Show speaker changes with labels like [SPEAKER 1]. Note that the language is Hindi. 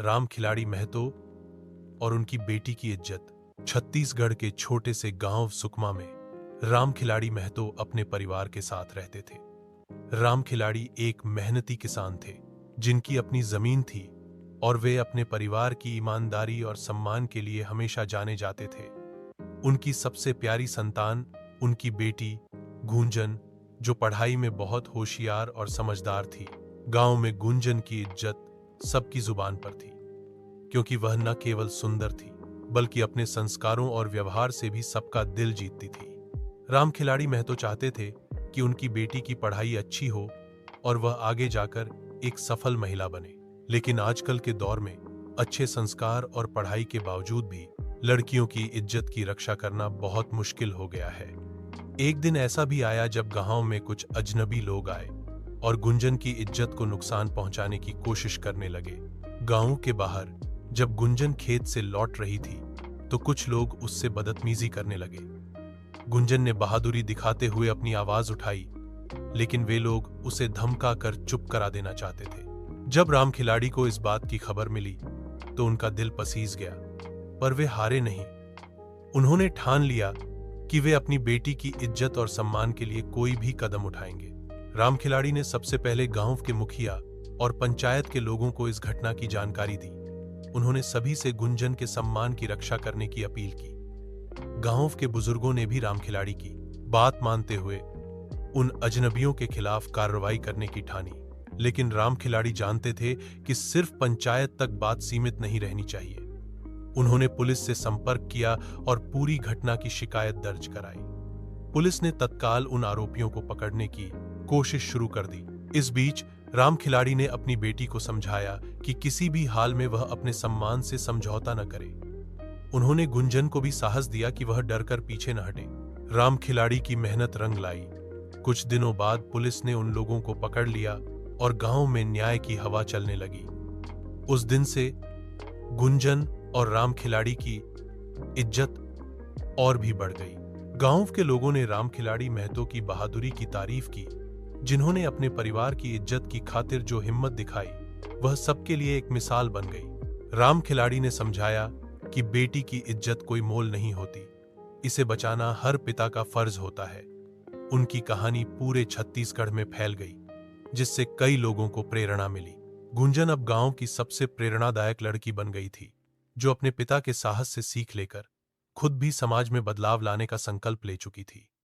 [SPEAKER 1] राम खिलाड़ी महतो और उनकी बेटी की इज्जत। छत्तीसगढ़ के छोटे से गांव सुकमा में राम खिलाड़ी महतो अपने परिवार के साथ रहते थे। राम खिलाड़ी एक मेहनती किसान थे जिनकी अपनी जमीन थी और वे अपने परिवार की ईमानदारी और सम्मान के लिए हमेशा जाने जाते थे। उनकी सबसे प्यारी संतान उनकी बेटी गुंजन, जो पढ़ाई में बहुत होशियार और समझदार थी। गांव में गुंजन की इज्जत सबकी जुबान पर थी, क्योंकि वह न केवल सुंदर थी बल्कि अपने संस्कारों और व्यवहार से भी सबका दिल जीतती थी। राम खिलाड़ी महतो चाहते थे कि उनकी बेटी की पढ़ाई अच्छी हो और वह आगे जाकर एक सफल महिला बने। लेकिन आजकल के दौर में अच्छे संस्कार और पढ़ाई के बावजूद भी लड़कियों की इज्जत की रक्षा करना बहुत मुश्किल हो गया है। एक दिन ऐसा भी आया जब गांव में कुछ अजनबी लोग आए और गुंजन की इज्जत को नुकसान पहुंचाने की कोशिश करने लगे। गांव के बाहर जब गुंजन खेत से लौट रही थी तो कुछ लोग उससे बदतमीजी करने लगे। गुंजन ने बहादुरी दिखाते हुए अपनी आवाज उठाई, लेकिन वे लोग उसे धमका कर चुप करा देना चाहते थे। जब राम खिलाड़ी को इस बात की खबर मिली तो उनका दिल पसीज गया, पर वे हारे नहीं। उन्होंने ठान लिया कि वे अपनी बेटी की इज्जत और सम्मान के लिए कोई भी कदम उठाएंगे। राम खिलाड़ी ने सबसे पहले गांव के मुखिया और पंचायत के लोगों को इस घटना की जानकारी दी। उन्होंने सभी से गुंजन के सम्मान की रक्षा करने की अपील की। गांव के बुजुर्गों ने भी राम खिलाड़ी की बात मानते हुए उन अजनबियों के खिलाफ कार्रवाई करने की ठानी। लेकिन राम खिलाड़ी जानते थे कि सिर्फ पंचायत तक बात सीमित नहीं रहनी चाहिए। उन्होंने पुलिस से संपर्क किया और पूरी घटना की शिकायत दर्ज कराई। पुलिस ने तत्काल उन आरोपियों को पकड़ने की कोशिश शुरू कर दी। इस बीच राम खिलाड़ी ने अपनी बेटी को समझाया कि किसी भी हाल में वह अपने सम्मान से समझौता न करे। उन्होंने गुंजन को भी साहस दिया कि वह डरकर पीछे न हटे। राम खिलाड़ी की मेहनत रंग लाई। कुछ दिनों बाद पुलिस ने उन लोगों को पकड़ लिया और गांव में न्याय की हवा चलने लगी। उस दिन से गुंजन और राम खिलाड़ी की इज्जत और भी बढ़ गई। गांव के लोगों ने राम खिलाड़ी महतो की बहादुरी की तारीफ की, जिन्होंने अपने परिवार की इज्जत की खातिर जो हिम्मत दिखाई वह सबके लिए एक मिसाल बन गई। राम खिलाड़ी ने समझाया कि बेटी की इज्जत कोई मोल नहीं होती, इसे बचाना हर पिता का फर्ज होता है। उनकी कहानी पूरे छत्तीसगढ़ में फैल गई, जिससे कई लोगों को प्रेरणा मिली। गुंजन अब गांव की सबसे प्रेरणादायक लड़की बन गई थी, जो अपने पिता के साहस से सीख लेकर खुद भी समाज में बदलाव लाने का संकल्प ले चुकी थी।